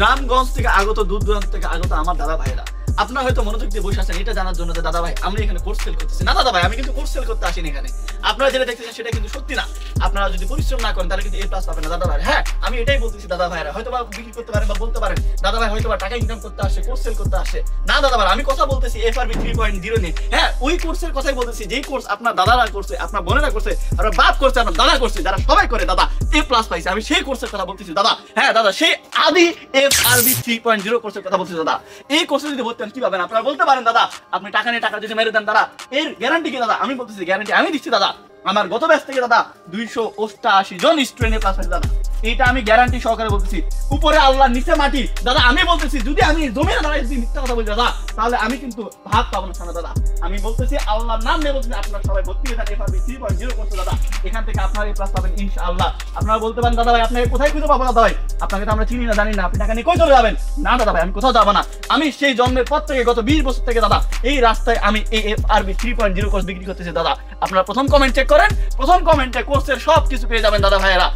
গ্রামগঞ্জ থেকে আগত, দূর দূরান্ত থেকে আগত আমার দাদা ভাইরা, আপনারা হয়তো মনোযোগ দিয়ে বসে আছেন এটা জানার জন্য যে দাদা ভাই আমি এখানে কোর্স সেল করতেছি। না দাদা ভাই, আমি কিন্তু কোর্স সেল করতে আসিনি এখানে। আপনারা যেটা দেখতেছেন সেটা কিন্তু সত্যি না। আপনারা যদি পরিশ্রম না করেন তাহলে কিন্তু A+ পাবেন না দাদা ভাই। হ্যাঁ, আমি এটাই বলতেছি দাদা ভাইরা, হয়তো বা বিক্রি করতে পারেন বা বলতে পারেন দাদা ভাই হয়তো বা টাকা ইনকাম করতে আসে, কোর্স সেল করতে আসে। না দাদা ভাই, আমি কথা বলতেছি FRB 3.0 নিয়ে। হ্যাঁ, ওই কোর্সের কথাই বলতেছি যেই কোর্স আপনার দাদারা করছে, আপনার বোনেরা করছে, আপনার বাপ করছে, আপনার দাদা করছে, যারা সবাই করে দাদা A+ পাইছে। আমি সেই কোর্সের কথা বলতেছি দাদা। হ্যাঁ দাদা, সেই আদি FRB 3.0 কোর্সের কথা বলতেছি দাদা। এই কোর্সে যদি ভর্তি হন কি পাবেন আপনারা বলতে পারেন দাদা। আপনি টাকা নিয়ে টাকা যদি মেরে দেন দাদা, এর গ্যারান্টি কি দাদা? আমি বলতেছি গ্যারান্টি আমি দিচ্ছি দাদা। আমার গত ব্যাচ থেকে দাদা 288 জন স্টুডেন্ট A+ পাইছে দাদা। এটা আমি গ্যারান্টি সহকারে বলতেছি। উপরে আল্লাহ, নিচে মাটি দাদা। আমি বলতেছি যদি আমি জমিনে দাঁড়াই যদি মিথ্যা কথা বলি দাদা, তাহলে আমি কিন্তু ভাগ পাবো না সামনে দাদা। আমি বলতেছি আল্লাহর নাম নিয়ে বলতেছি, আপনারা সবাই ভর্তি হয়ে যান FRB 3.0 করছে দাদা। এখান থেকে আপনারা A+ পাবেন ইনশাআল্লাহ। আপনারা বলতে পারেন দাদা ভাই আপনাকে কোথায় খুঁজে পাবো দাদা ভাই? আপনাকে তো আমরা চিনি না, জানি না, আপনি টাকা নিয়ে কই চলে যাবেন? না দাদা ভাই, আমি কোথাও যাবো না। আমি সেই জন্মের পর থেকে গত 20 বছর থেকে দাদা এই রাস্তায় আমি এই FRB 3.0 কোর্স বিক্রি করতেছি দাদা। আপনারা প্রথম কমেন্ট চেক করেন, প্রথম কমেন্টে কোর্সের সব কিছু পেয়ে যাবেন দাদা ভাইয়েরা।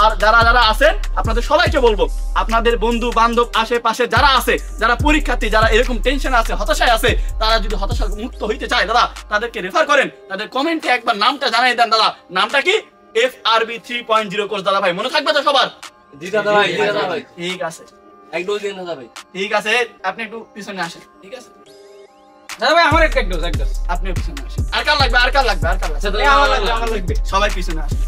আর যারা যারা আছেন আপনাদের সবাইকে বলবো, আপনাদের বন্ধু বান্ধব আশেপাশে যারা আছে, যারা পরীক্ষার্থী, যারা এরকম টেনশন আছে, হতাশায় আছে, তারা যদি হতাশা মুক্ত হইতে চায় দাদা, তাদেরকে রেফার করেন। তাদের কমেন্টে একবার নামটা জানাই দেন দাদা। নামটা কি? FRB 3.0 কোর্স দাদা ভাই। মনে থাকবে তো সবার? জি দাদা ভাই, জি দাদা ভাই। ঠিক আছে, এক ডোজ দিন দাদা ভাই। ঠিক আছে, আপনি একটু পিছনে আসেন। ঠিক আছে দাদা ভাই, আমার এক ডোজ। আপনি পিছনে আসেন। আর কার লাগবে? আর কার লাগবে? আর কার লাগবে? আমার লাগবে, আমার লাগবে। সবাই পিছনে আসেন।